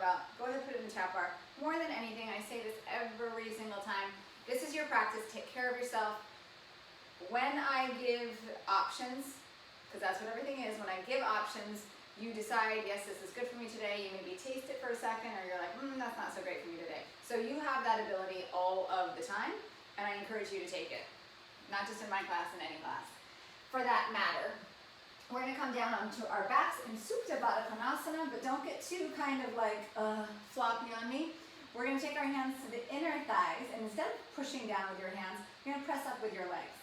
about, go ahead and put it in the chat bar. More than anything, I say this every single time, this is your practice, take care of yourself. When I give options, because that's what everything is, when I give options, you decide, yes, this is good for me today, you maybe taste it for a second, or you're like, that's not so great for me today. So you have that ability all of the time, and I encourage you to take it. Not just in my class, in any class. For that matter, we're going to come down onto our backs in Supta Baddha Konasana, but don't get too kind of like floppy on me. We're going to take our hands to the inner thighs, and instead of pushing down with your hands, you're going to press up with your legs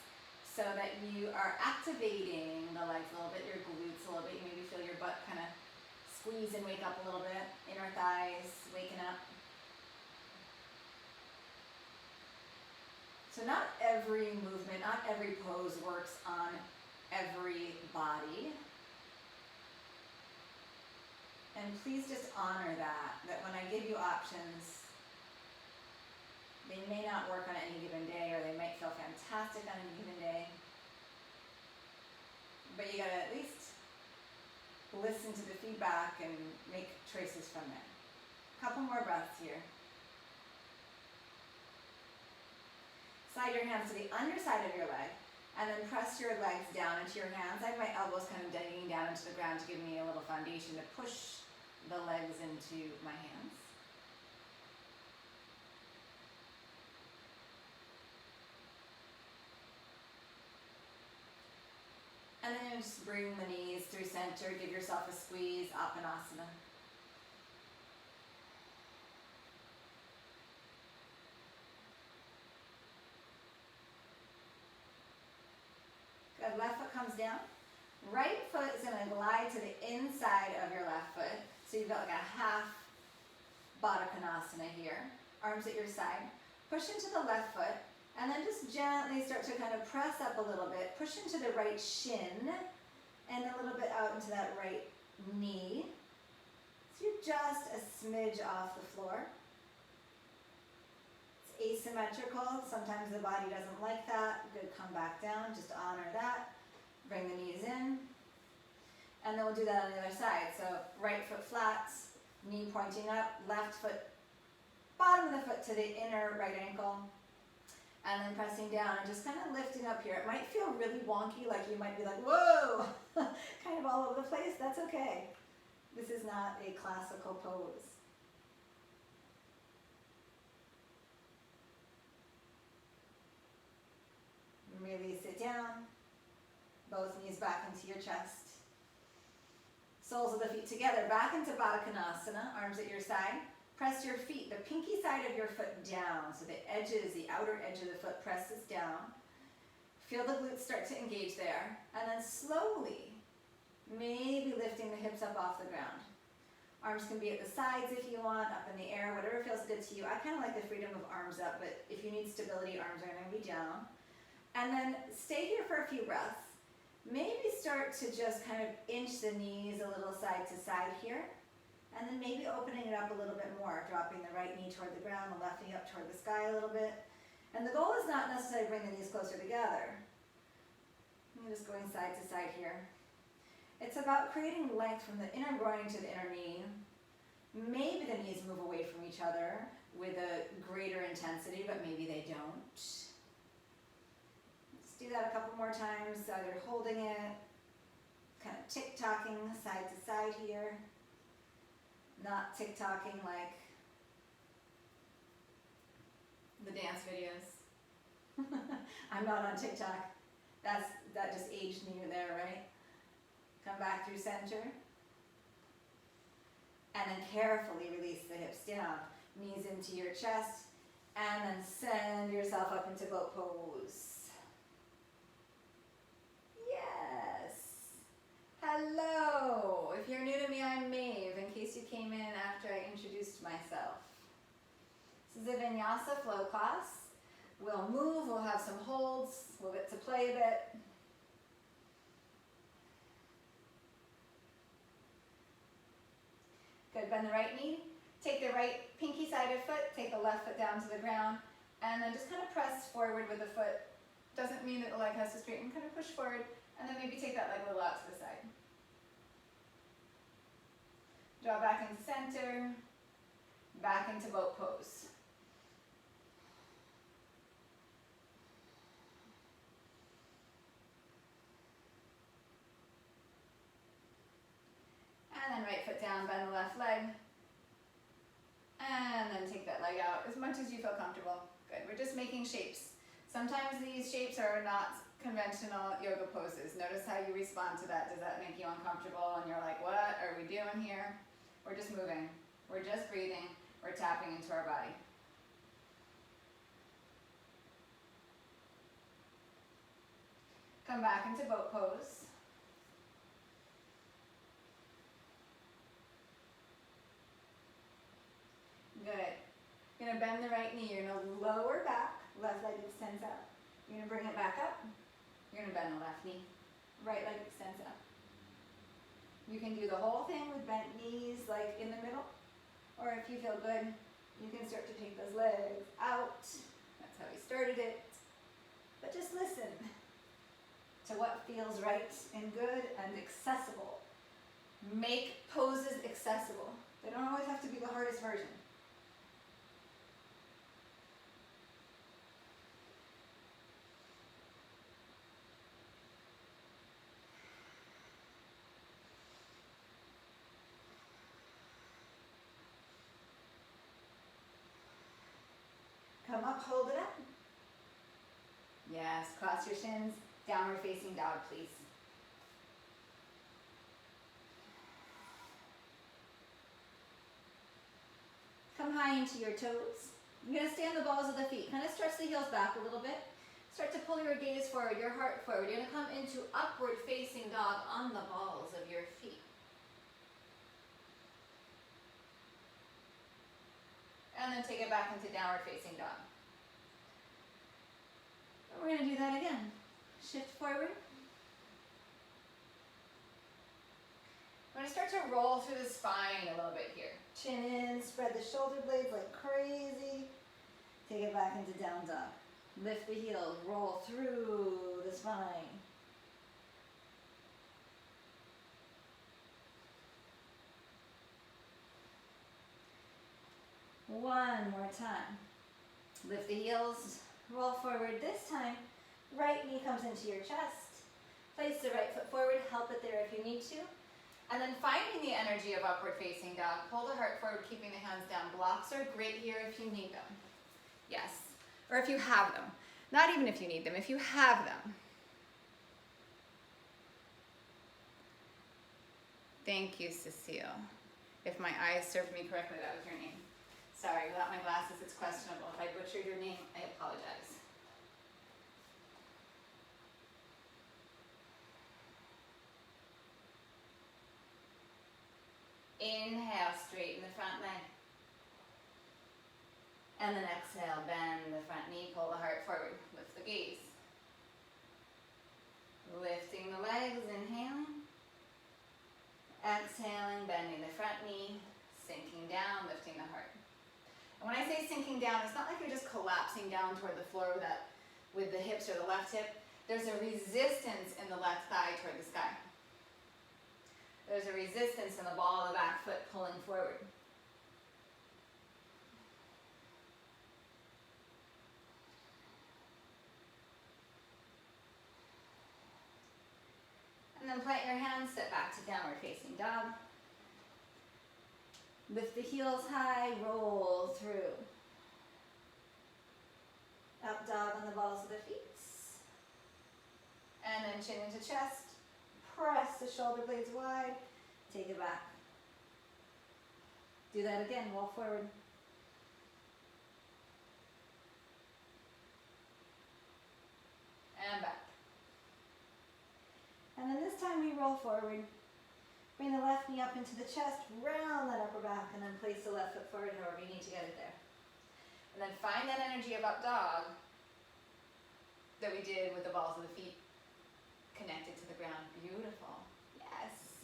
so that you are activating the legs a little bit, your glutes a little bit. You maybe feel your butt kind of squeeze and wake up a little bit. Inner thighs waking up. So not every movement, not every pose works on every body. And please just honor that when I give you options, they may not work on any given day, or they might feel fantastic on any given day. But you gotta at least listen to the feedback and make choices from it. Couple more breaths here. Slide your hands to the underside of your leg, and then press your legs down into your hands. I have my elbows kind of digging down into the ground to give me a little foundation to push the legs into my hands. And then just bring the knees through center, give yourself a squeeze, Apanasana. Good, left foot comes down. Right foot is going to glide to the inside of your left foot. So you've got like a half Baddha Konasana here. Arms at your side. Push into the left foot, and then just gently start to kind of press up a little bit. Push into the right shin, and a little bit out into that right knee. So you're just a smidge off the floor. It's asymmetrical. Sometimes the body doesn't like that. Good, come back down. Just honor that. Bring the knees in. And then we'll do that on the other side. So right foot flat, knee pointing up, left foot, bottom of the foot to the inner right ankle. And then pressing down and just kind of lifting up here. It might feel really wonky, like you might be like, whoa, kind of all over the place. That's okay. This is not a classical pose. Release it down. Both knees back into your chest. Soles of the feet together, back into Baddha Konasana, arms at your side. Press your feet, the pinky side of your foot down, so the edges, the outer edge of the foot presses down. Feel the glutes start to engage there, and then slowly, maybe lifting the hips up off the ground. Arms can be at the sides if you want, up in the air, whatever feels good to you. I kind of like the freedom of arms up, but if you need stability, arms are going to be down. And then stay here for a few breaths. Maybe start to just kind of inch the knees a little side to side here. And then maybe opening it up a little bit more, dropping the right knee toward the ground, the left knee up toward the sky a little bit. And the goal is not necessarily bring the knees closer together. I'm just going side to side here. It's about creating length from the inner groin to the inner knee. Maybe the knees move away from each other with a greater intensity, but maybe they don't. Let's do that a couple more times, either holding it, kind of tick-tocking side to side here. Not tick-tocking like the dance videos. I'm not on TikTok. That just aged me there, right? Come back through center. And then carefully release the hips down. Knees into your chest. And then send yourself up into boat pose. Yes. Hello. If you're new to me, I'm Maeve, in case you came in after I introduced myself. This is a Vinyasa flow class. We'll move, we'll have some holds, we'll get to play a bit. Good, bend the right knee. Take the right pinky sided foot, take the left foot down to the ground, and then just kind of press forward with the foot. Doesn't mean that the leg has to straighten, kind of push forward, and then maybe take that leg a little out to the side. Draw back into center. Back into boat pose. And then right foot down, bend the left leg. And then take that leg out as much as you feel comfortable. Good, we're just making shapes. Sometimes these shapes are not conventional yoga poses. Notice how you respond to that. Does that make you uncomfortable? And you're like, what are we doing here? We're just moving. We're just breathing. We're tapping into our body. Come back into boat pose. Good. You're going to bend the right knee. You're going to lower back. Left leg extends out. You're going to bring it back up. You're going to bend the left knee. Right leg extends out. You can do the whole thing with bent knees, like in the middle. Or if you feel good, you can start to take those legs out. That's how we started it. But just listen to what feels right and good and accessible. Make poses accessible. They don't always have to be the hardest version. Come up, hold it up. Yes, cross your shins, downward facing dog, please. Come high into your toes. You're going to stay on the balls of the feet. Kind of stretch the heels back a little bit. Start to pull your gaze forward, your heart forward. You're going to come into upward facing dog on the balls of your feet. And then take it back into downward facing dog. And we're going to do that again. Shift forward. We're going to start to roll through the spine a little bit here. Chin in, spread the shoulder blades like crazy. Take it back into down dog. Lift the heels, roll through the spine. One more time. Lift the heels, roll forward. This time, right knee comes into your chest. Place the right foot forward, help it there if you need to. And then finding the energy of upward facing dog, pull the heart forward, keeping the hands down. Blocks are great here if you need them. Yes, or if you have them. Not even if you need them, if you have them. Thank you, Cecile. If my eyes served me correctly, that was your name. Sorry, without my glasses, it's questionable. If I butchered your name, I apologize. Inhale, straighten the front leg. And then exhale, bend the front knee, pull the heart forward, lift the gaze. Lifting the legs, inhaling. Exhaling, bending the front knee, sinking down, lifting the heart. And when I say sinking down, it's not like you're just collapsing down toward the floor with the hips or the left hip. There's a resistance in the left thigh toward the sky. There's a resistance in the ball of the back foot pulling forward. And then plant your hands, step back to downward facing dog. Lift the heels high, roll through. Up dog on the balls of the feet. And then chin into chest. Press the shoulder blades wide. Take it back. Do that again, roll forward. And back. And then this time we roll forward. Bring the left knee up into the chest, round that upper back, and then place the left foot forward however you need to get it there. And then find that energy of up dog that we did with the balls of the feet connected to the ground. Beautiful. Yes.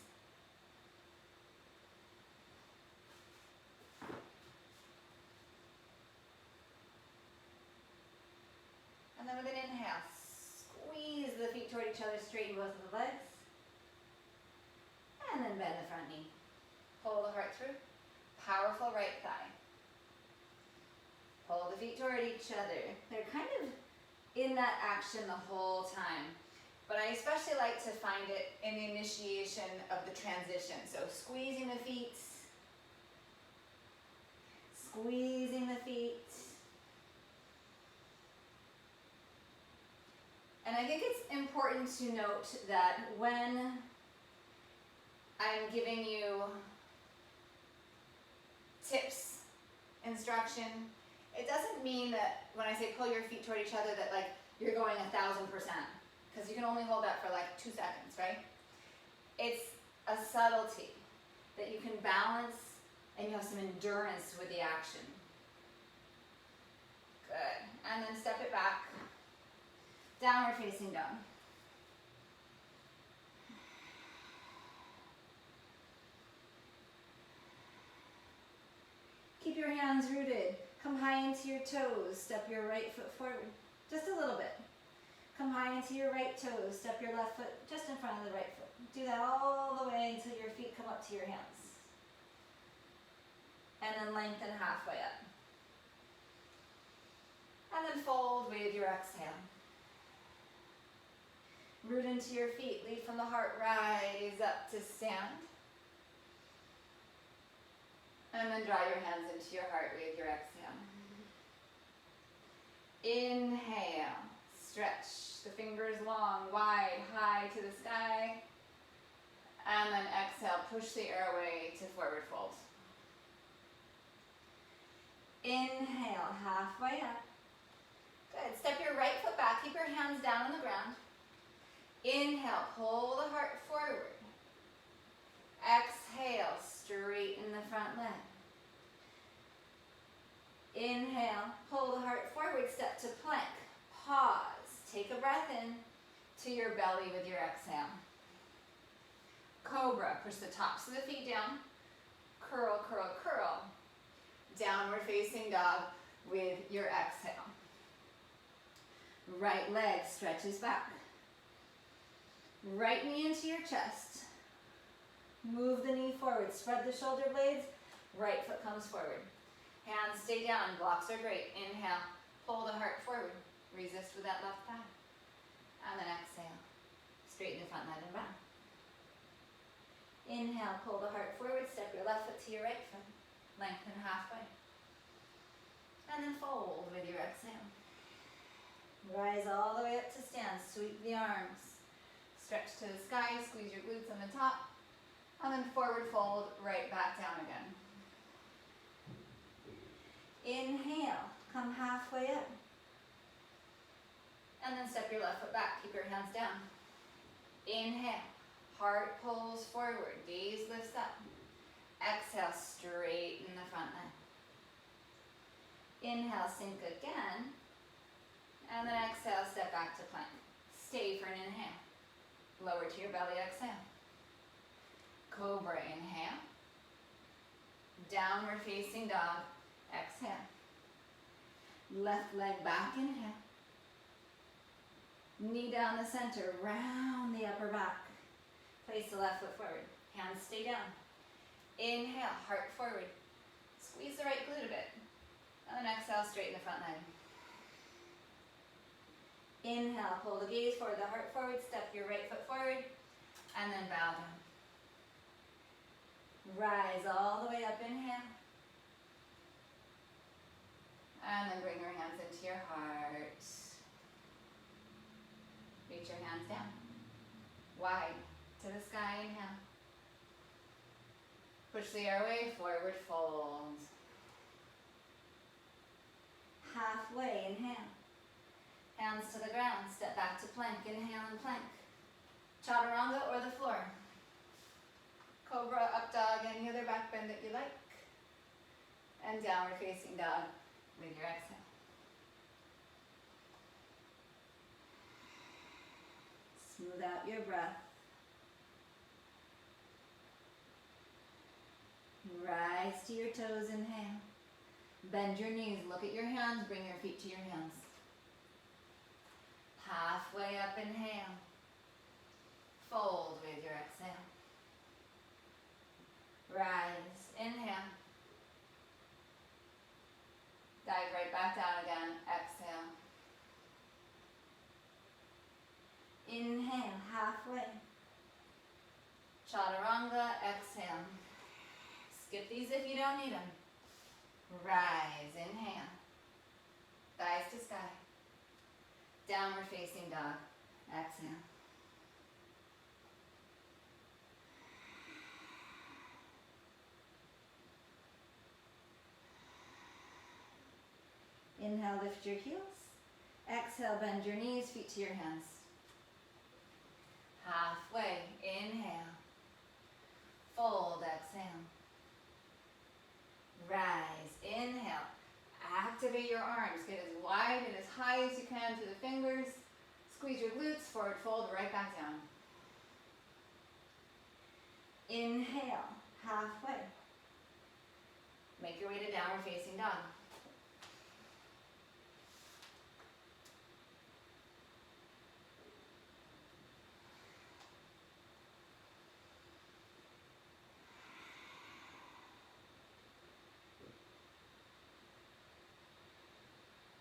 And then with an inhale, squeeze the feet toward each other, straighten both of the legs. And then bend the front knee. Pull the heart through. Powerful right thigh. Pull the feet toward each other. They're kind of in that action the whole time. But I especially like to find it in the initiation of the transition. So squeezing the feet, squeezing the feet. And I think it's important to note that when I'm giving you tips, instruction, it doesn't mean that when I say pull your feet toward each other that like you're going 1,000%, because you can only hold that for like 2 seconds, right? It's a subtlety that you can balance and you have some endurance with the action. Good. And then step it back. Downward facing dog. Keep your hands rooted. Come high into your toes. Step your right foot forward. Just a little bit. Come high into your right toes. Step your left foot just in front of the right foot. Do that all the way until your feet come up to your hands. And then lengthen halfway up. And then fold with your exhale. Root into your feet. Lead from the heart. Rise up to stand. And then draw your hands into your heart with your exhale. Inhale. Stretch the fingers long, wide, high to the sky. And then exhale. Push the airway to forward fold. Inhale. Halfway up. Good. Step your right foot back. Keep your hands down on the ground. Inhale. Pull the heart forward. Exhale, straighten the front leg. Inhale, pull the heart forward, step to plank. Pause, take a breath in to your belly with your exhale. Cobra, push the tops of the feet down. Curl, curl, curl. Downward facing dog with your exhale. Right leg stretches back. Right knee into your chest. Move the knee forward, spread the shoulder blades, right foot comes forward. Hands stay down, blocks are great. Inhale, pull the heart forward, resist with that left thigh. And then exhale, straighten the front leg and back. Inhale, pull the heart forward, step your left foot to your right foot, lengthen halfway. And then fold with your exhale. Rise all the way up to stand, sweep the arms. Stretch to the sky, squeeze your glutes on the top. And then forward fold, right back down again. Inhale, come halfway up. And then step your left foot back, keep your hands down. Inhale, heart pulls forward, gaze lifts up. Exhale, straighten the front leg. Inhale, sink again. And then exhale, step back to plank. Stay for an inhale. Lower to your belly, exhale. Cobra, inhale. Downward facing dog, exhale. Left leg back, inhale. Knee down the center, round the upper back. Place the left foot forward, hands stay down. Inhale, heart forward. Squeeze the right glute a bit. And then exhale, straighten the front leg. Inhale, pull the gaze forward, the heart forward, step your right foot forward, and then bow down. Rise all the way up, inhale. And then bring your hands into your heart. Reach your hands down. Wide to the sky, inhale. Push the airway, forward fold. Halfway, inhale. Hands to the ground, step back to plank, inhale and plank. Chaturanga or the floor. Cobra, up dog, any other back bend that you like. And downward facing dog with your exhale. Smooth out your breath. Rise to your toes, inhale. Bend your knees, look at your hands, bring your feet to your hands. Halfway up, inhale. Fold with your exhale. Rise, inhale. Dive right back back down again. Exhale. Inhale, halfway. Chaturanga, exhale. Skip these if you don't need them. Rise, inhale. Thighs to sky. Downward facing dog. Exhale. Inhale, lift your heels. Exhale, bend your knees, feet to your hands. Halfway, inhale. Fold, exhale. Rise, inhale. Activate your arms. Get as wide and as high as you can to the fingers. Squeeze your glutes, forward fold, right back down. Inhale, halfway. Make your way to downward facing dog.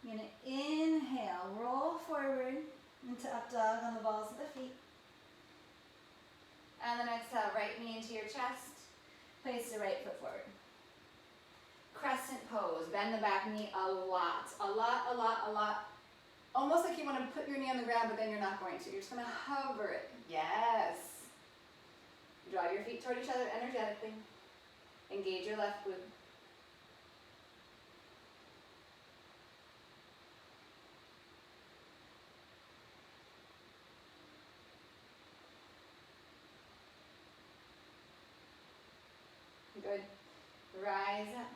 You're going to inhale, roll forward into up dog on the balls of the feet. And then exhale, right knee into your chest. Place the right foot forward. Crescent pose. Bend the back knee a lot. Almost like you want to put your knee on the ground, but then you're not going to. You're just going to hover it. Yes. Draw your feet toward each other energetically. Engage your left glute. Good. Rise up.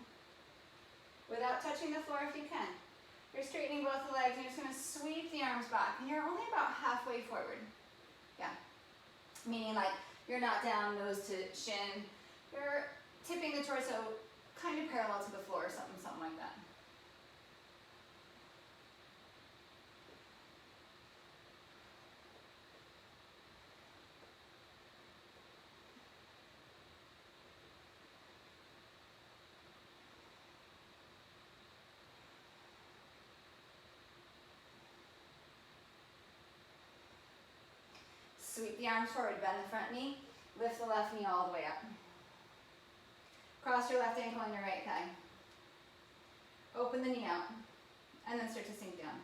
Without touching the floor if you can. You're straightening both the legs and you're just going to sweep the arms back. And you're only about halfway forward. Yeah. Meaning like you're not down nose to shin. You're tipping the torso kind of parallel to the floor or something like that. Sweep the arms forward, bend the front knee, lift the left knee all the way up. Cross your left ankle on your right thigh. Open the knee out, and then start to sink down.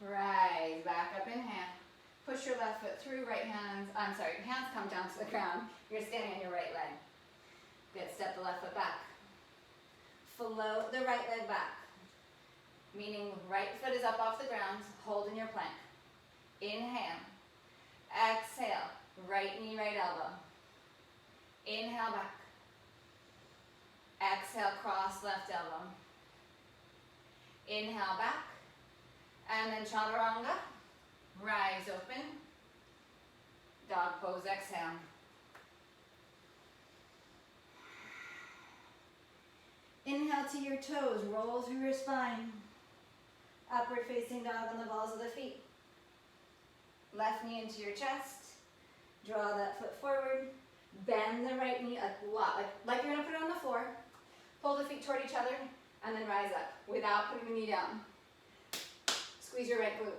Rise, back up, inhale. Push your left foot through, hands come down to the ground. You're standing on your right leg. Good, step the left foot back. Float the right leg back. Meaning right foot is up off the ground, hold in your plank. Inhale. Exhale, right knee, right elbow. Inhale back. Exhale, cross left elbow. Inhale back. And then chaturanga, rise open, dog pose, exhale. Inhale to your toes, roll through your spine. Upward facing dog on the balls of the feet. Left knee into your chest, draw that foot forward, bend the right knee a lot, like you're gonna put it on the floor. Pull the feet toward each other, and then rise up without putting the knee down. Squeeze your right glute.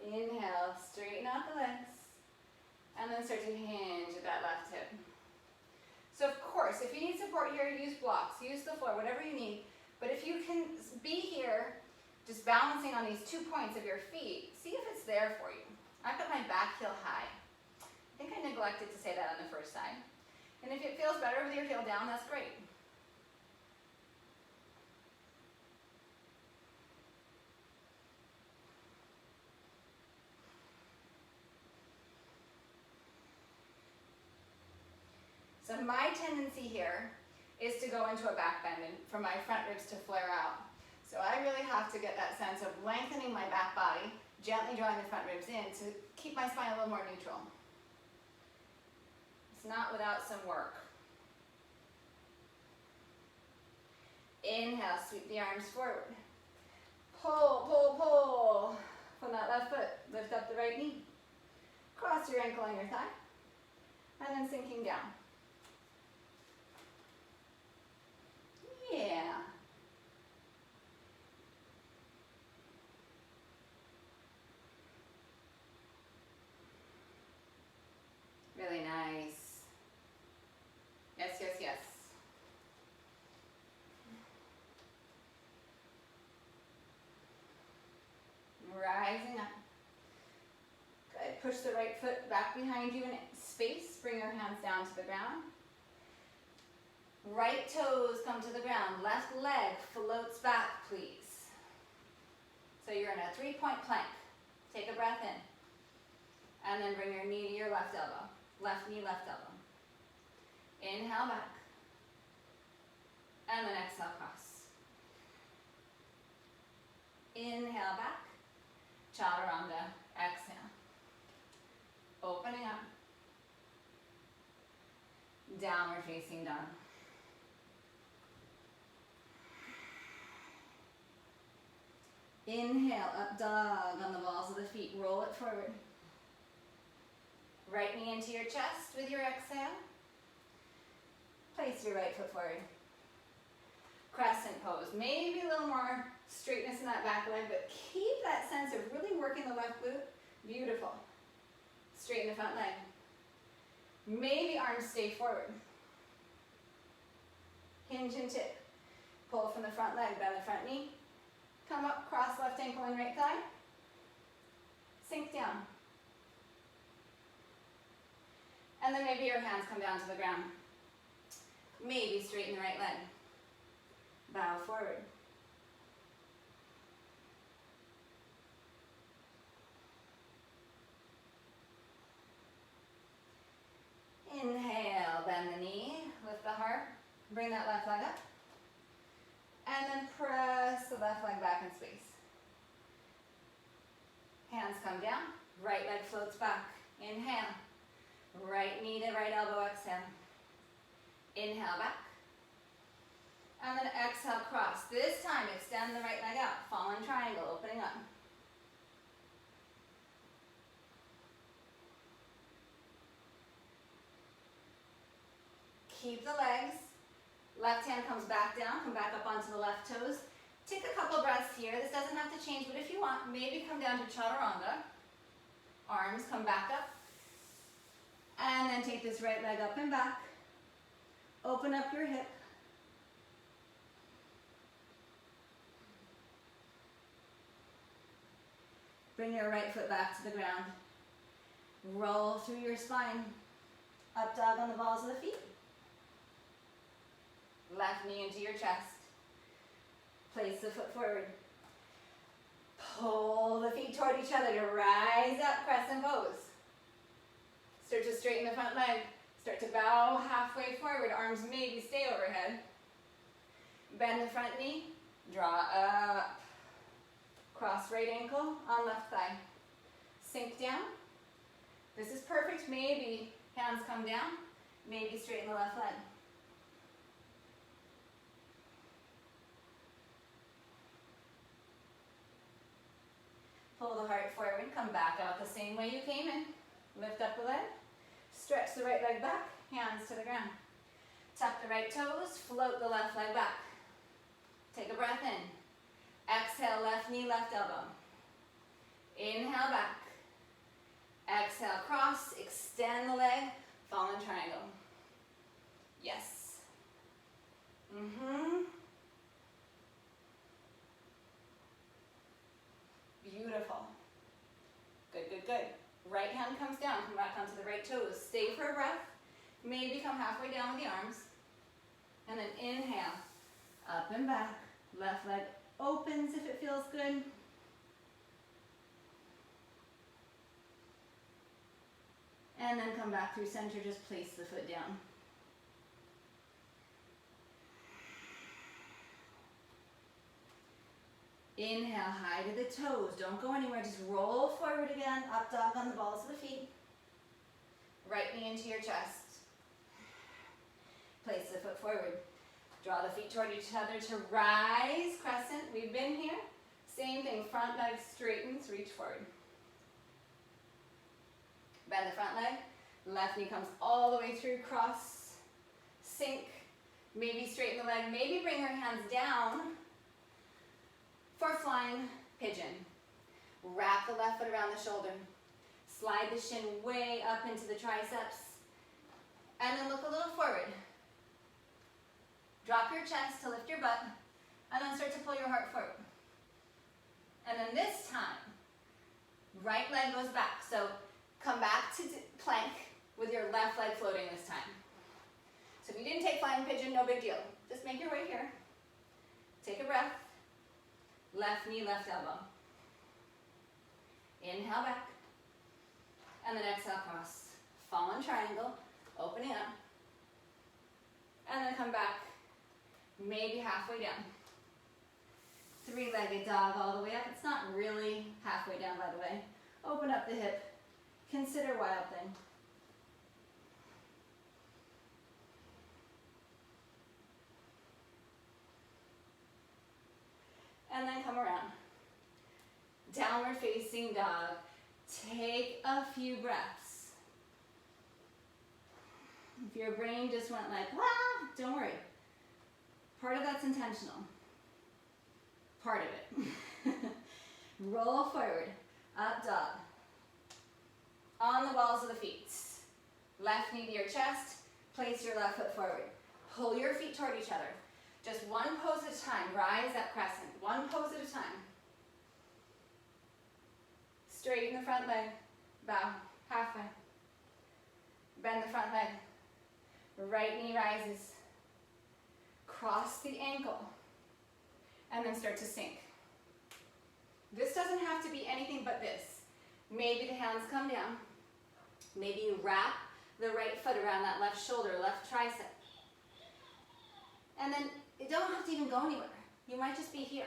Inhale, straighten out the legs, and then start to hinge at that left hip. So of course, if you need support here, use blocks, use the floor, whatever you need. But if you can be here, just balancing on these 2 points of your feet, see if it's there for you. I've got my back heel high. I think I neglected to say that on the first side. And if it feels better with your heel down, that's great. So my tendency here is to go into a back bend and for my front ribs to flare out. So I really have to get that sense of lengthening my back body, gently drawing the front ribs in to keep my spine a little more neutral. It's not without some work. Inhale, sweep the arms forward. Pull, pull, pull. From that left foot, lift up the right knee. Cross your ankle on your thigh. And then sinking down. Yeah. Really nice. Yes, yes, yes. Rising up. Good. Push the right foot back behind you in space. Bring your hands down to the ground. Right toes come to the ground. Left leg floats back, please. So you're in a 3-point plank. Take a breath in. And then bring your knee to your left elbow. Left knee, left elbow. Inhale back. And then exhale, cross. Inhale back. Chaturanga. Exhale. Opening up. Downward facing dog. Inhale, up dog on the balls of the feet. Roll it forward. Right knee into your chest with your exhale. Place your right foot forward. Crescent pose. Maybe a little more straightness in that back leg, but keep that sense of really working the left glute. Beautiful. Straighten the front leg. Maybe arms stay forward. Hinge and tip. Pull from the front leg, bend the front knee. Come up, cross left ankle and right thigh. Sink down. And then maybe your hands come down to the ground. Maybe straighten the right leg. Bow forward. Inhale, bend the knee, lift the heart, bring that left leg up. And then press the left leg back in space. Hands come down, right leg floats back. Inhale. Right knee to right elbow, exhale. Inhale back. And then exhale, cross. This time, extend the right leg out. Fallen triangle, opening up. Keep the legs. Left hand comes back down, come back up onto the left toes. Take a couple breaths here. This doesn't have to change, but if you want, maybe come down to chaturanga. Arms come back up. And then take this right leg up and back. Open up your hip. Bring your right foot back to the ground. Roll through your spine. Up dog on the balls of the feet. Left knee into your chest. Place the foot forward. Pull the feet toward each other to rise up, crescent pose. Start to straighten the front leg. Start to bow halfway forward. Arms maybe stay overhead. Bend the front knee. Draw up. Cross right ankle on left thigh. Sink down. This is perfect. Maybe hands come down. Maybe straighten the left leg. Pull the heart forward. Come back out the same way you came in. Lift up the leg. Stretch the right leg back. Hands to the ground. Tuck the right toes. Float the left leg back. Take a breath in. Exhale, left knee, left elbow. Inhale back. Exhale, cross. Extend the leg. Fallen triangle. Yes. Beautiful. Good, good, good. Right hand comes down. Come back onto the right toes. Stay for a breath. Maybe come halfway down with the arms. And then inhale. Up and back. Left leg opens if it feels good. And then come back through center. Just place the foot down. Inhale, high to the toes. Don't go anywhere. Just roll forward again. Up dog on the balls of the feet. Right knee into your chest. Place the foot forward. Draw the feet toward each other to rise, crescent. We've been here. Same thing, front leg straightens, reach forward. Bend the front leg. Left knee comes all the way through, cross, sink. Maybe straighten the leg. Maybe bring your hands down for flying pigeon. Wrap the left foot around the shoulder. Slide the shin way up into the triceps. And then look a little forward. Drop your chest to lift your butt. And then start to pull your heart forward. And then this time, right leg goes back. So come back to plank with your left leg floating this time. So if you didn't take flying pigeon, no big deal. Just make your way here. Take a breath. Left knee, left elbow. Inhale back. And then exhale, cross. Fallen triangle, opening up. And then come back, maybe halfway down. Three-legged dog all the way up. It's not really halfway down, by the way. Open up the hip. Consider wild thing. And then come around. Downward facing dog. Take a few breaths. If your brain just went like, ah, don't worry. Part of that's intentional. Part of it. Roll forward. Up dog. On the balls of the feet. Left knee to your chest. Place your left foot forward. Pull your feet toward each other. Just one pose at a time. Rise up crescent. One pose at a time. Straighten the front leg. Bow. Halfway. Bend the front leg. Right knee rises. Cross the ankle. And then start to sink. This doesn't have to be anything but this. Maybe the hands come down. Maybe you wrap the right foot around that left shoulder, left tricep. And then you don't have to even go anywhere. You might just be here.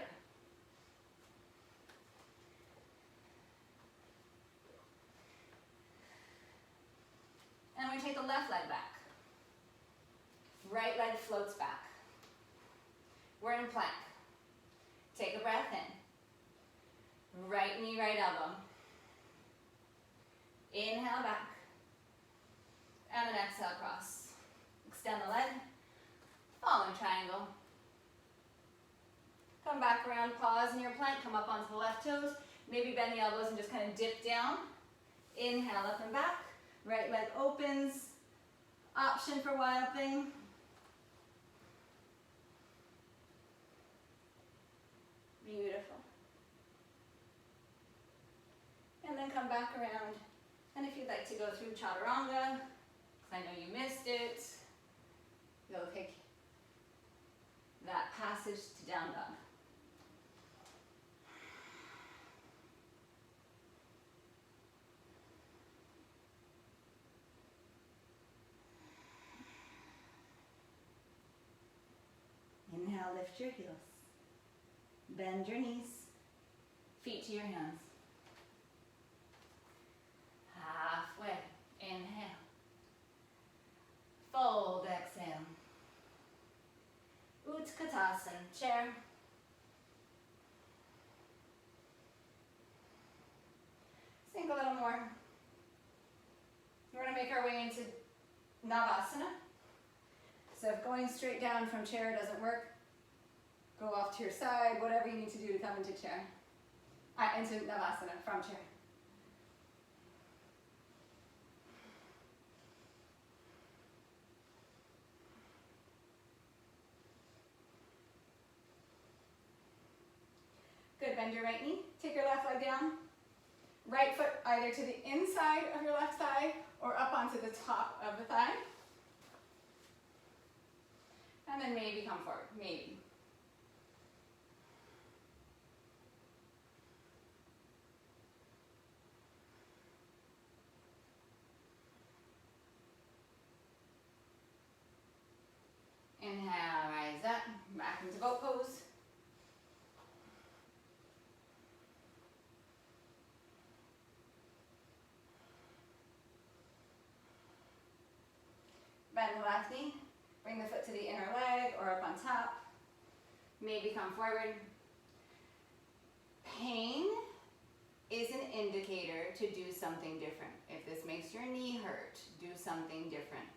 And we take the left leg back. Right leg floats back. We're in plank. Take a breath in. Right knee, right elbow. Inhale back. And then exhale, cross. Extend the leg. Fallen triangle. Come back around, pause in your plank, come up onto the left toes. Maybe bend the elbows and just kind of dip down. Inhale up and back. Right leg opens. Option for wild thing. Beautiful. And then come back around. And if you'd like to go through chaturanga, because I know you missed it, go take that passage to down dog. Inhale, lift your heels. Bend your knees. Feet to your hands. Halfway. Inhale. Fold, exhale. Utkatasana, chair. Sink a little more. We're going to make our way into Navasana. So if going straight down from chair doesn't work, go off to your side, whatever you need to do to come into chair. Into Navasana from chair. Good, bend your right knee. Take your left leg down. Right foot either to the inside of your left thigh or up onto the top of the thigh. And then maybe come forward, maybe. Inhale, rise up, back into boat pose. Bend the left knee. Bring the foot to the inner leg or up on top. Maybe come forward. Pain is an indicator to do something different. If this makes your knee hurt, do something different.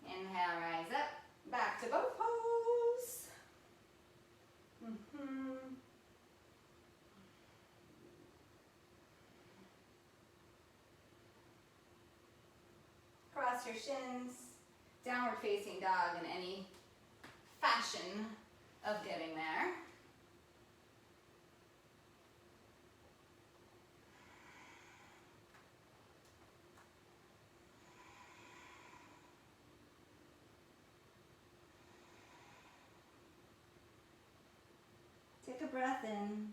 Inhale, rise up, back to boat pose. Cross your shins, downward facing dog in any fashion of getting there. Take a breath in,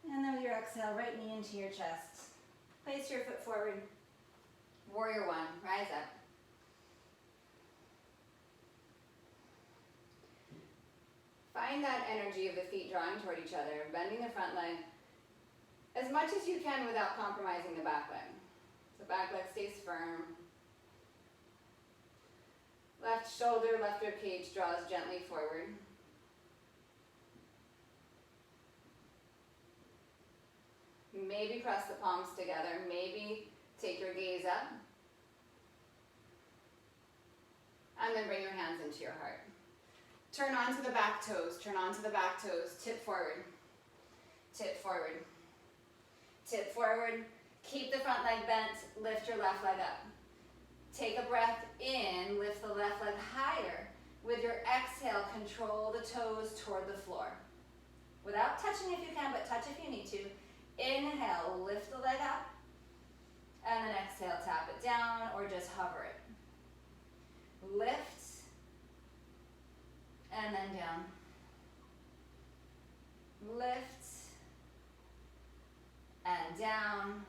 and then with your exhale, right knee into your chest. Place your foot forward. Warrior one, rise up. Find that energy of the feet drawing toward each other, bending the front leg as much as you can without compromising the back leg. So back leg stays firm. Left shoulder, left rib cage draws gently forward. Maybe press the palms together. Maybe take your gaze up. And then bring your hands into your heart. Turn onto the back toes. Turn onto the back toes. Tip forward. Tip forward. Tip forward. Keep the front leg bent. Lift your left leg up. Take a breath in. Lift the left leg higher. With your exhale, control the toes toward the floor. Without touching if you can, but touch if you need to. Inhale, lift the leg up. And then exhale, tap it down or just hover it. Lift. And then down. Lift. And down.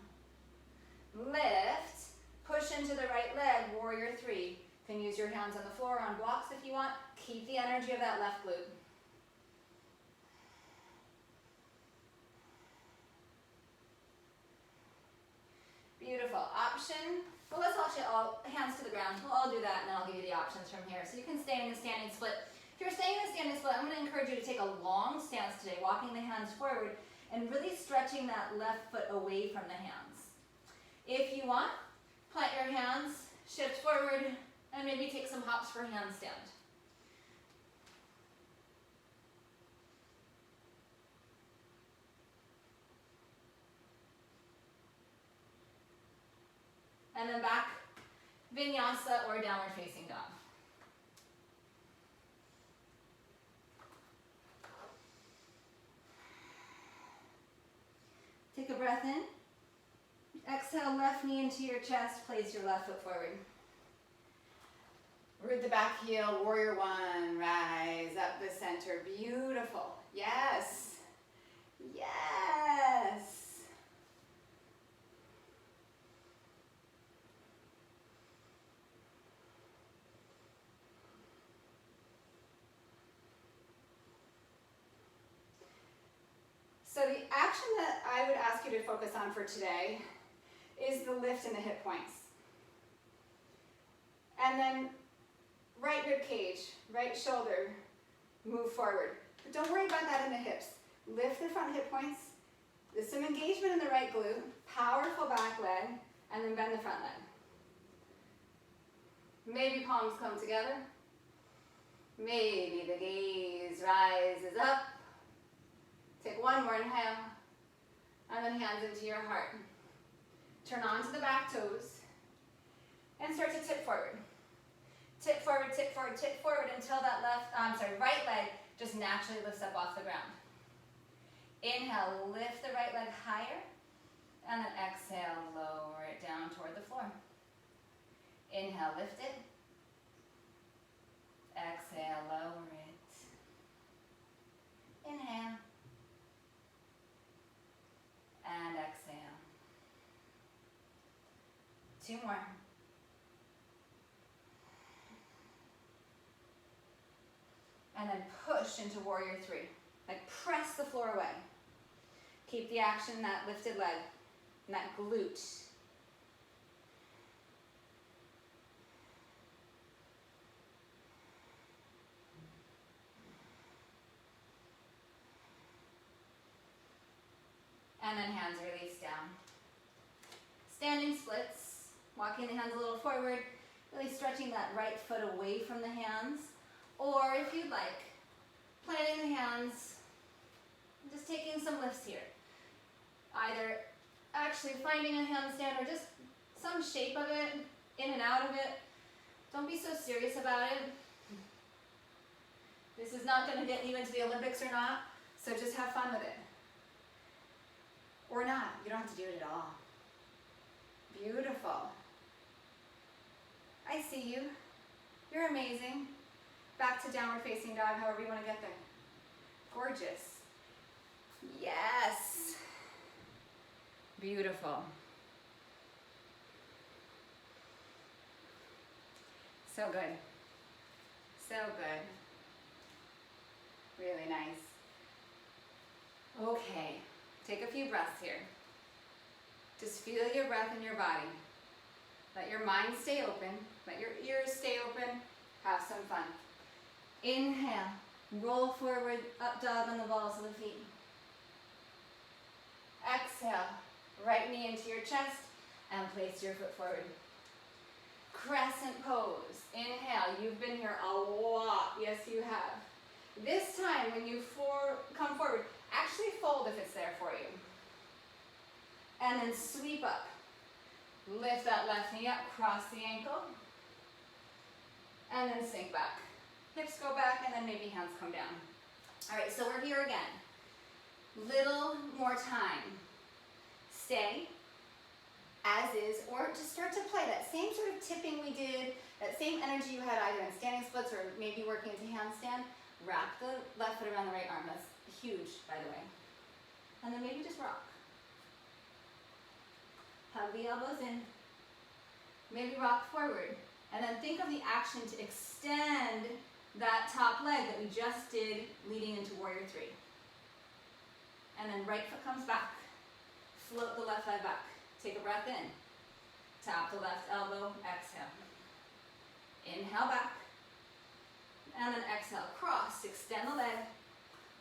Lift. Push into the right leg, warrior three. You can use your hands on the floor, on blocks if you want. Keep the energy of that left glute. Beautiful. Option. Well, let's actually all hands to the ground. We'll all do that, and then I'll give you the options from here. So you can stay in the standing split. If you're staying in the standing split, I'm going to encourage you to take a long stance today, walking the hands forward and really stretching that left foot away from the hands. If you want, plant your hands, shift forward, and maybe take some hops for handstand. And then back, Vinyasa or downward facing dog. Take a breath in. Exhale, left knee into your chest. Place your left foot forward. Root the back heel, warrior one. Rise up the center. Beautiful. Yes. Yes. So the action that I would ask you to focus on for today is the lift in the hip points. And then right rib cage, right shoulder, move forward. But don't worry about that in the hips. Lift the front hip points. There's some engagement in the right glute, powerful back leg, and then bend the front leg. Maybe palms come together. Maybe the gaze rises up. Take one more inhale, and then hands into your heart. Turn onto the back toes, and start to tip forward. Tip forward, tip forward, tip forward until that right leg just naturally lifts up off the ground. Inhale, lift the right leg higher, and then exhale, lower it down toward the floor. Inhale, lift it. Exhale, lower it. Inhale. And exhale. 2 more. And then push into warrior 3. Like press the floor away. Keep the action in that lifted leg, and that glute. And then hands release down. Standing splits, walking the hands a little forward, really stretching that right foot away from the hands. Or if you'd like, planting the hands, just taking some lifts here. Either actually finding a handstand or just some shape of it, in and out of it. Don't be so serious about it. This is not going to get you into the Olympics or not, so just have fun with it. Or not, you don't have to do it at all. Beautiful. I see you. You're amazing. Back to downward facing dog, however you want to get there. Gorgeous. Yes. Beautiful. So good. So good. Really nice. Okay, take a few breaths here. Just feel your breath in your body. Let your mind stay open. Let your ears stay open. Have some fun. Inhale. Roll forward, up dog on the balls of the feet. Exhale. Right knee into your chest and place your foot forward. Crescent pose. Inhale. You've been here a lot. Yes, you have. This time, when you come forward, actually fold if it's there for you. And then sweep up. Lift that left knee up, cross the ankle. And then sink back. Hips go back, and then maybe hands come down. All right, so we're here again. Little more time. Stay as is, or just start to play that same sort of tipping we did, that same energy you had either in standing splits or maybe working into handstand. Wrap the left foot around the right arm. That's huge, by the way. And then maybe just rock. Hug the elbows in. Maybe rock forward. And then think of the action to extend that top leg that we just did leading into warrior 3. And then right foot comes back. Float the left leg back. Take a breath in. Tap the left elbow. Exhale. Inhale back. And then exhale, cross, extend the leg,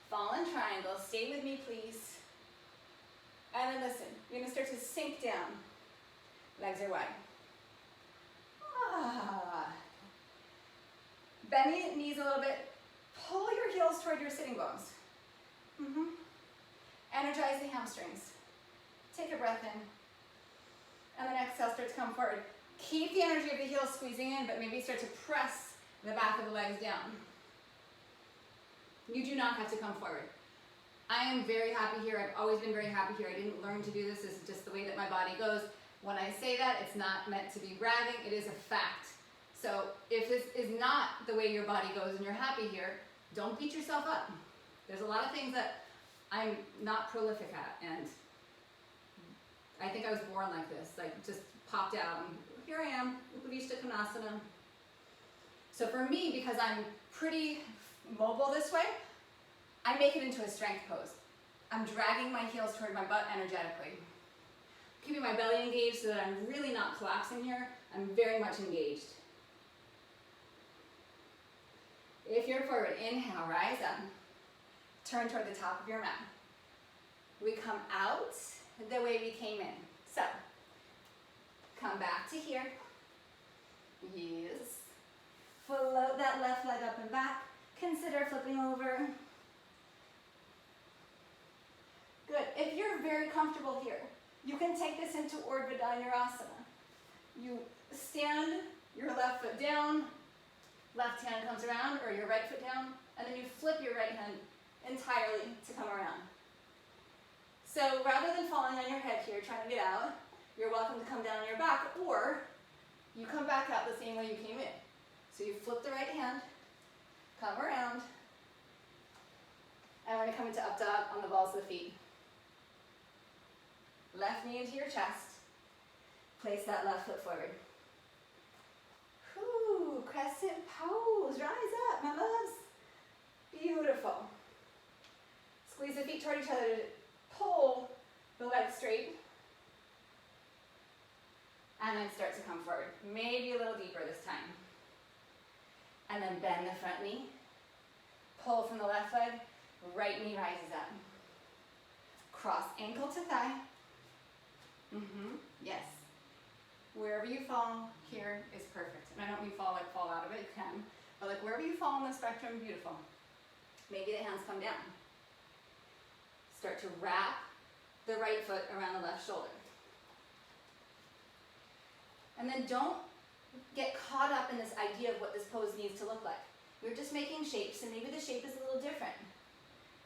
fall in triangle, stay with me please. And then listen, you're gonna start to sink down. Legs are wide. Bend your knees a little bit, pull your heels toward your sitting bones. Energize the hamstrings. Take a breath in. And then exhale, start to come forward. Keep the energy of the heels squeezing in, but maybe start to press the back of the legs down. You do not have to come forward. I am very happy here. I've always been very happy here. I didn't learn to do this. This is just the way that my body goes. When I say that, it's not meant to be bragging. It is a fact. So if this is not the way your body goes and you're happy here, don't beat yourself up. There's a lot of things that I'm not prolific at, and I think I was born like this, like just popped out, and here I am, Upavishta Konasana. So for me, because I'm pretty mobile this way, I make it into a strength pose. I'm dragging my heels toward my butt energetically. Keeping my belly engaged so that I'm really not collapsing here. I'm very much engaged. If you're forward, inhale, rise up. Turn toward the top of your mat. We come out the way we came in. So, come back to here. Yes. Float that left leg up and back. Consider flipping over. Good. If you're very comfortable here, you can take this into Urdhva Dhanurasana. You stand your left foot down, left hand comes around, or your right foot down, and then you flip your right hand entirely to come around. So rather than falling on your head here, trying to get out, you're welcome to come down on your back, or you come back out the same way you came in. So you flip the right hand, come around, and we're going to come into up dog on the balls of the feet. Left knee into your chest. Place that left foot forward. Whew, crescent pose. Rise up, my loves. Beautiful. Squeeze the feet toward each other to pull the legs straight. And then start to come forward. Maybe a little deeper this time. And then bend the front knee. Pull from the left leg. Right knee rises up. Cross ankle to thigh. Yes. Wherever you fall here is perfect. And I don't mean fall like fall out of it, you can. But like wherever you fall on the spectrum, beautiful. Maybe the hands come down. Start to wrap the right foot around the left shoulder. And then don't get caught up in this idea of what this pose needs to look like. You're just making shapes, and maybe the shape is a little different.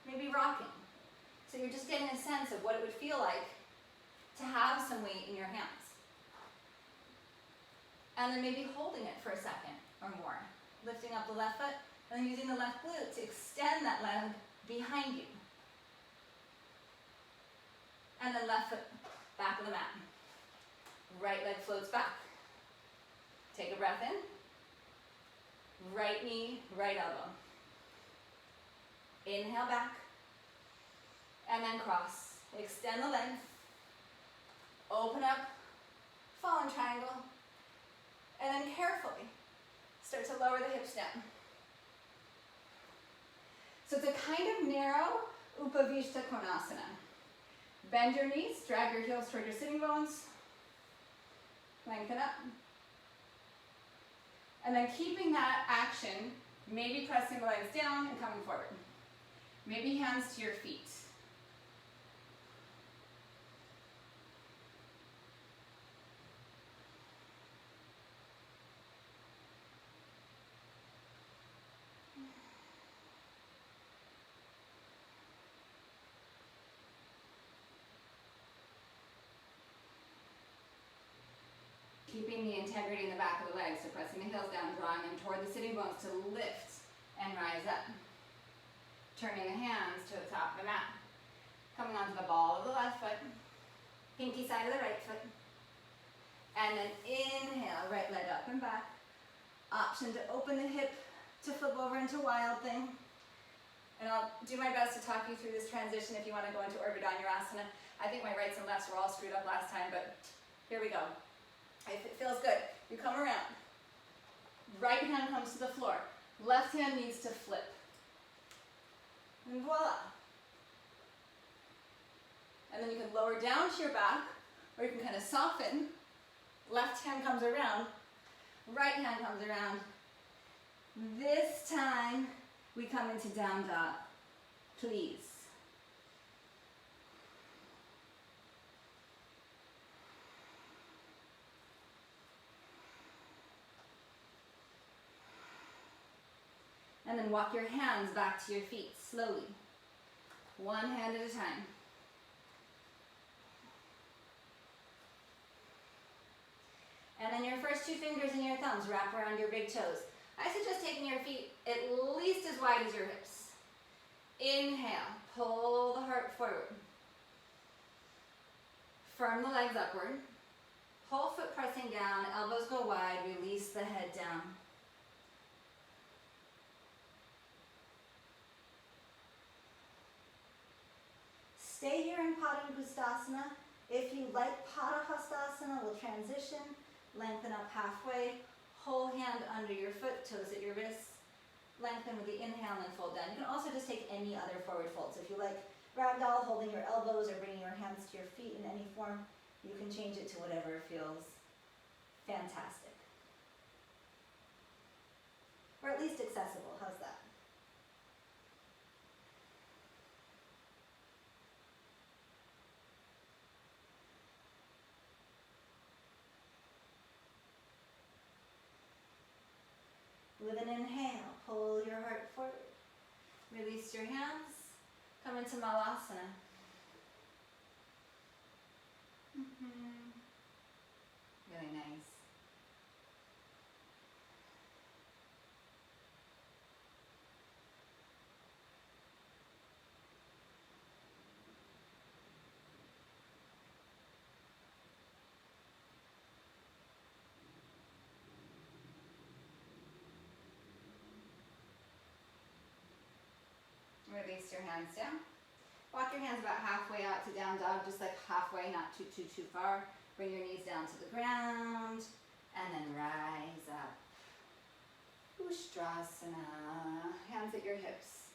Maybe rocking. So you're just getting a sense of what it would feel like to have some weight in your hands. And then maybe holding it for a second or more. Lifting up the left foot, and then using the left glute to extend that leg behind you. And then left foot back of the mat. Right leg floats back. Take a breath in. Right knee, right elbow. Inhale back. And then cross. Extend the legs. Open up. Fall in triangle. And then carefully start to lower the hips down. So it's a kind of narrow Upavishta Konasana. Bend your knees, drag your heels toward your sitting bones. Lengthen up. And then keeping that action, maybe pressing the legs down and coming forward. Maybe hands to your feet. Keeping the integrity in the back of the legs, so pressing the heels down, drawing them toward the sitting bones to lift and rise up. Turning the hands to the top of the mat. Coming onto the ball of the left foot, pinky side of the right foot. And then inhale, right leg up and back. Option to open the hip to flip over into wild thing. And I'll do my best to talk you through this transition if you want to go into Urdhva I think my rights and lefts were all screwed up last time, but here we go. If it feels good, you come around. Right hand comes to the floor. Left hand needs to flip. And voila. And then you can lower down to your back, or you can kind of soften. Left hand comes around. Right hand comes around. This time, we come into down dog. Please. And then walk your hands back to your feet, slowly. One hand at a time. And then your first two fingers and your thumbs wrap around your big toes. I suggest taking your feet at least as wide as your hips. Inhale, pull the heart forward. Firm the legs upward. Whole foot pressing down, elbows go wide, release the head down. Stay here in Padangusthasana. If you like Padahastasana, we'll transition. Lengthen up halfway. Whole hand under your foot, toes at your wrists. Lengthen with the inhale and fold down. You can also just take any other forward folds. If you like ragdoll, holding your elbows or bringing your hands to your feet in any form, you can change it to whatever feels fantastic. Or at least accessible. How's that? With an inhale, pull your heart forward. Release your hands. Come into Malasana. Really nice. your hands down. Walk your hands about halfway out to down dog, just like halfway, not too far. Bring your knees down to the ground, and then rise up. Ustrasana. Hands at your hips.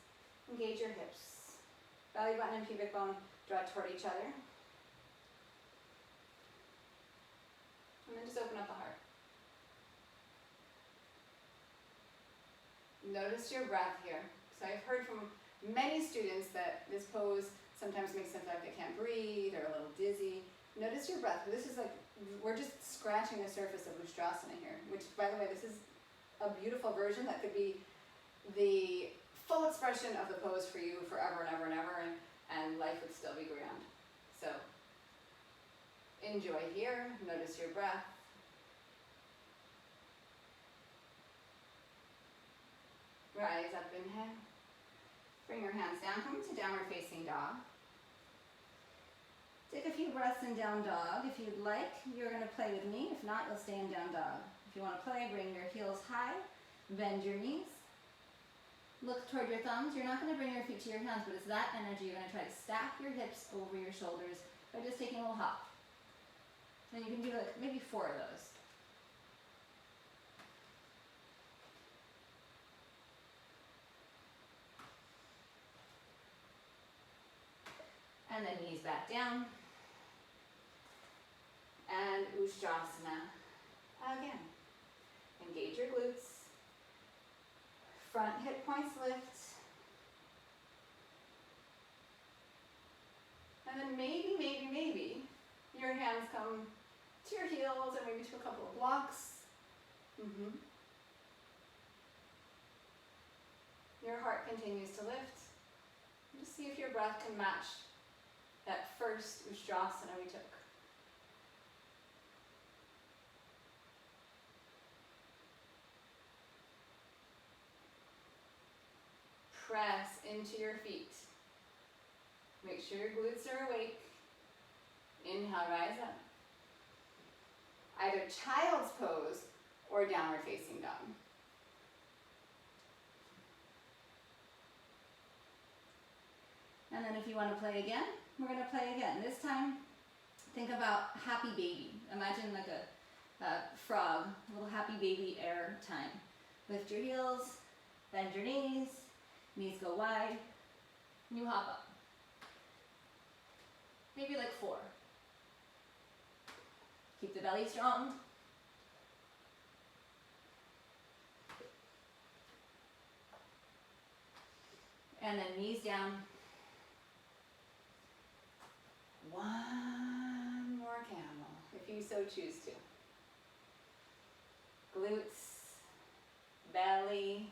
Engage your hips. Belly button and pubic bone draw toward each other. And then just open up the heart. Notice your breath here. So I've heard from many students that this pose sometimes makes them feel like they can't breathe or a little dizzy. Notice your breath. This is like, we're just scratching the surface of Ustrasana here, which, by the way, this is a beautiful version that could be the full expression of the pose for you forever and ever and ever, and life would still be grand. So enjoy here. Notice your breath. Rise up, inhale. Bring your hands down, come to downward facing dog. Take a few breaths in down dog. If you'd like, you're going to play with me. If not, you'll stay in down dog. If you want to play, bring your heels high, bend your knees. Look toward your thumbs. You're not going to bring your feet to your hands, but it's that energy. You're going to try to stack your hips over your shoulders by just taking a little hop. And you can do like maybe 4 of those. And then knees back down. And Ustrasana again. Engage your glutes. Front hip points lift. And then maybe, your hands come to your heels or maybe to a couple of blocks. Your heart continues to lift. Just see if your breath can match that first Ustrasana we took. Press into your feet. Make sure your glutes are awake. Inhale, rise up. Either child's pose or downward facing dog. And then if you want to play again, we're going to play again. This time, think about happy baby. Imagine like a frog, a little happy baby air time. Lift your heels, bend your knees go wide, and you hop up. Maybe like 4. Keep the belly strong. And then knees down. 1 more camel, if you so choose to. Glutes, belly,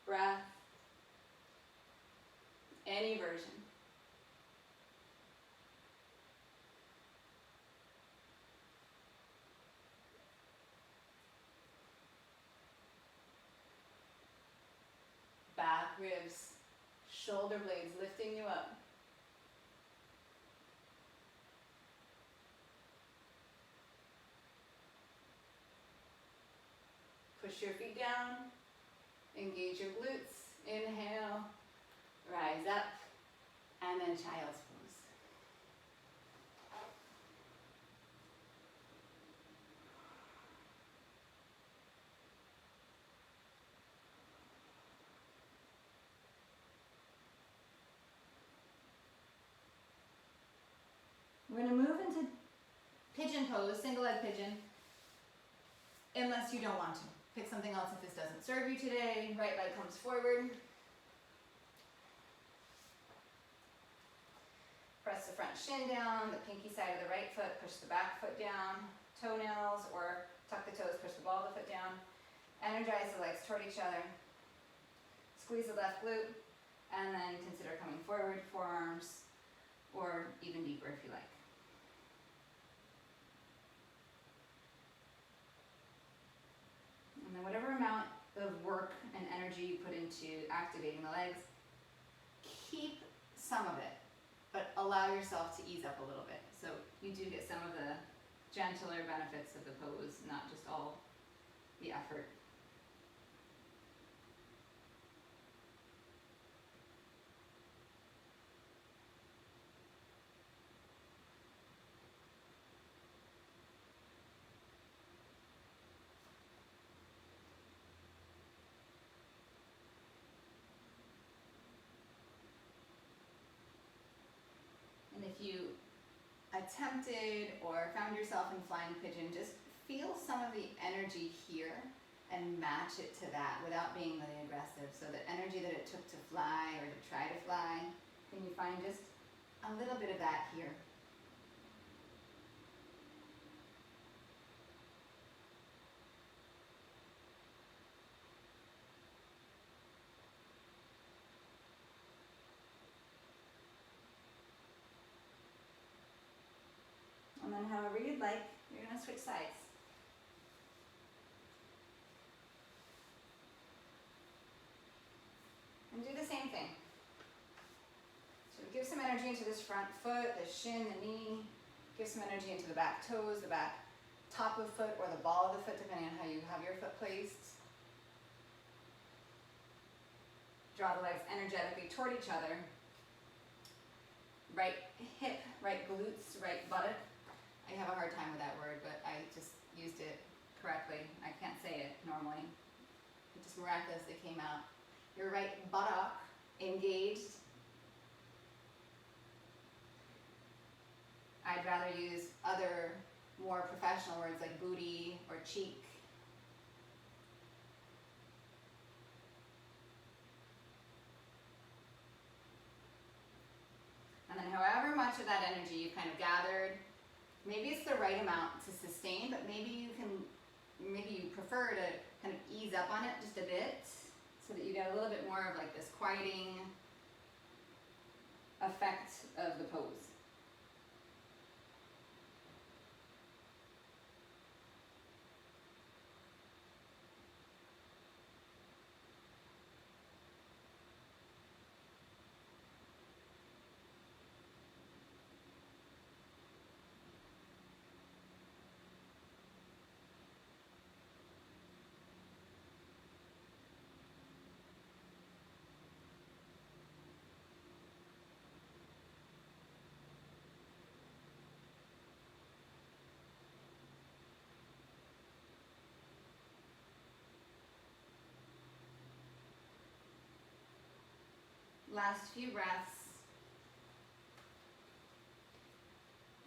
breath, any version. Back ribs, shoulder blades lifting you up. Push your feet down, engage your glutes, inhale, rise up, and then child's pose. We're going to move into pigeon pose, single leg pigeon, unless you don't want to. Pick something else if this doesn't serve you today. Right leg comes forward. Press the front shin down, the pinky side of the right foot, push the back foot down, toenails, or tuck the toes, push the ball of the foot down. Energize the legs toward each other. Squeeze the left glute, and then consider coming forward, forearms, or even deeper if you like. And then whatever amount of work and energy you put into activating the legs, keep some of it, but allow yourself to ease up a little bit. So you do get some of the gentler benefits of the pose, not just all the effort. attempted or found yourself in flying pigeon, just feel some of the energy here and match it to that without being really aggressive. So the energy that it took to fly or to try to fly, can you find just a little bit of that here? And then however you'd like, you're going to switch sides. And do the same thing. So give some energy into this front foot, the shin, the knee. Give some energy into the back toes, the back top of foot or the ball of the foot, depending on how you have your foot placed. Draw the legs energetically toward each other. Right hip, right glutes, right buttock. I have a hard time with that word, but I just used it correctly. I can't say it normally. It just miraculously came out. Your right buttock engaged. I'd rather use other more professional words like booty or cheek. And then however much of that energy you've kind of gathered, maybe it's the right amount to sustain, but maybe you prefer to kind of ease up on it just a bit so that you get a little bit more of like this quieting effect of the pose. Last few breaths.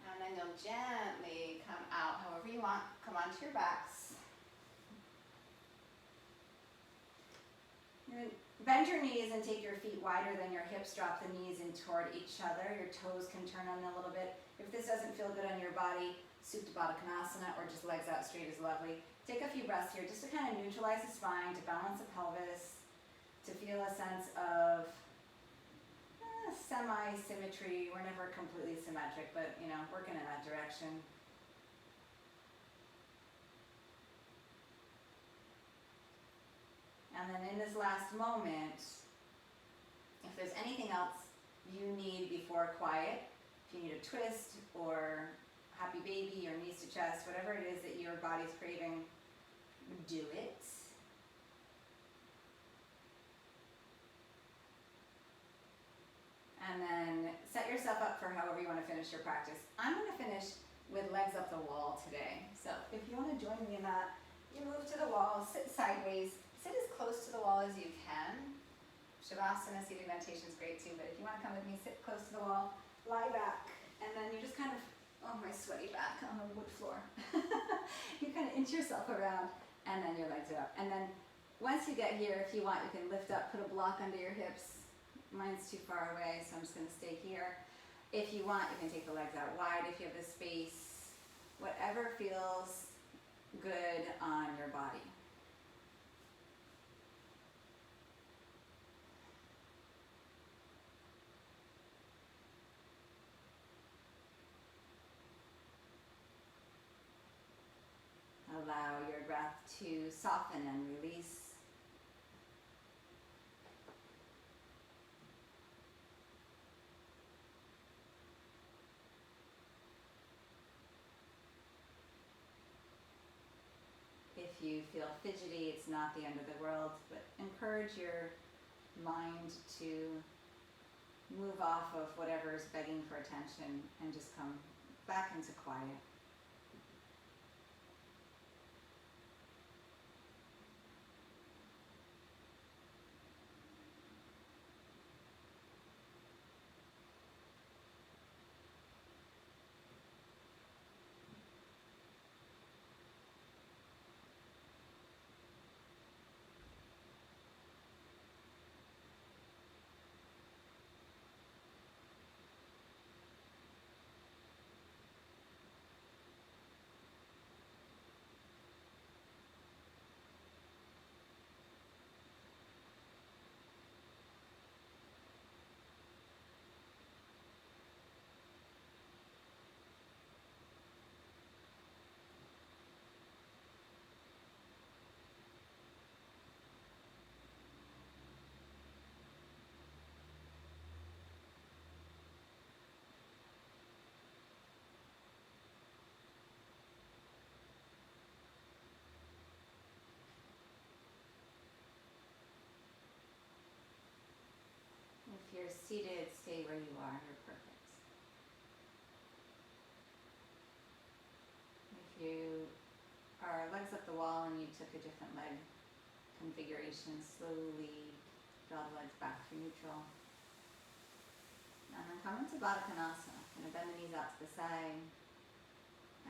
And then you'll gently come out however you want. Come onto your backs. And bend your knees and take your feet wider than your hips. Drop the knees in toward each other. Your toes can turn on a little bit. If this doesn't feel good on your body, Supta Baddha Konasana or just legs out straight is lovely. Take a few breaths here just to kind of neutralize the spine, to balance the pelvis, to feel a sense of semi-symmetry. We're never completely symmetric, but you know, working in that direction. And then in this last moment, if there's anything else you need before quiet, if you need a twist or happy baby or knees to chest, whatever it is that your body's craving, do it. And then set yourself up for however you want to finish your practice. I'm going to finish with legs up the wall today. So if you want to join me in that, you move to the wall, sit sideways, sit as close to the wall as you can. Shavasana, seated meditation is great too, but if you want to come with me, sit close to the wall, lie back, and then you just kind of, oh my sweaty back on the wood floor. You kind of inch yourself around, and then your legs are up. And then once you get here, if you want, you can lift up, put a block under your hips. Mine's too far away, so I'm just going to stay here. If you want, you can take the legs out wide if you have the space. Whatever feels good on your body. Allow your breath to soften and release. If you feel fidgety, it's not the end of the world, but encourage your mind to move off of whatever is begging for attention and just come back into quiet. you're seated, stay where you are. You're perfect. If you are legs up the wall and you took a different leg configuration, slowly draw the legs back to neutral. And then come into Baddha Konasana. Gonna bend the knees out to the side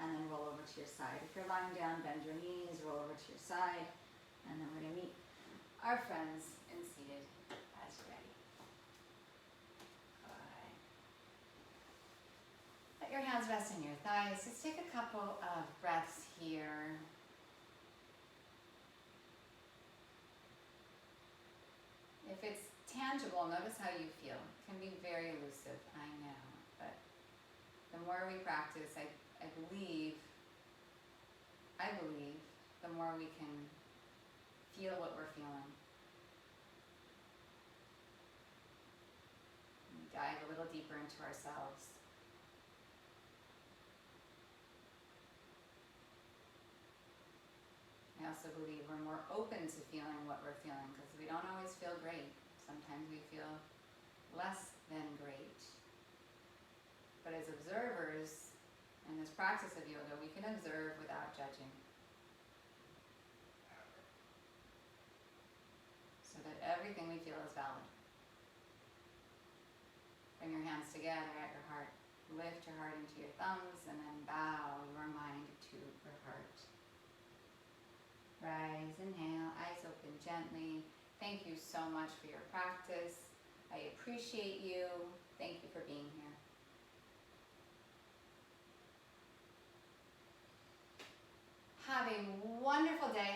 and then roll over to your side. If you're lying down, bend your knees, roll over to your side, and then we're gonna meet our friends in seated as you're ready. Good. Let your hands rest on your thighs. Just take a couple of breaths here. If it's tangible, notice how you feel. It can be very elusive, I know, but the more we practice, I believe, the more we can feel what we're feeling. And dive a little deeper into ourselves. I also believe we're more open to feeling what we're feeling because we don't always feel great. Sometimes we feel less than great. But as observers, in this practice of yoga, we can observe without judging. So that everything we feel is valid. Bring your hands together at your heart. Lift your heart into your thumbs and then bow your mind to your heart. Rise, inhale, eyes open gently. Thank you so much for your practice. I appreciate you. Thank you for being here. Have a wonderful day.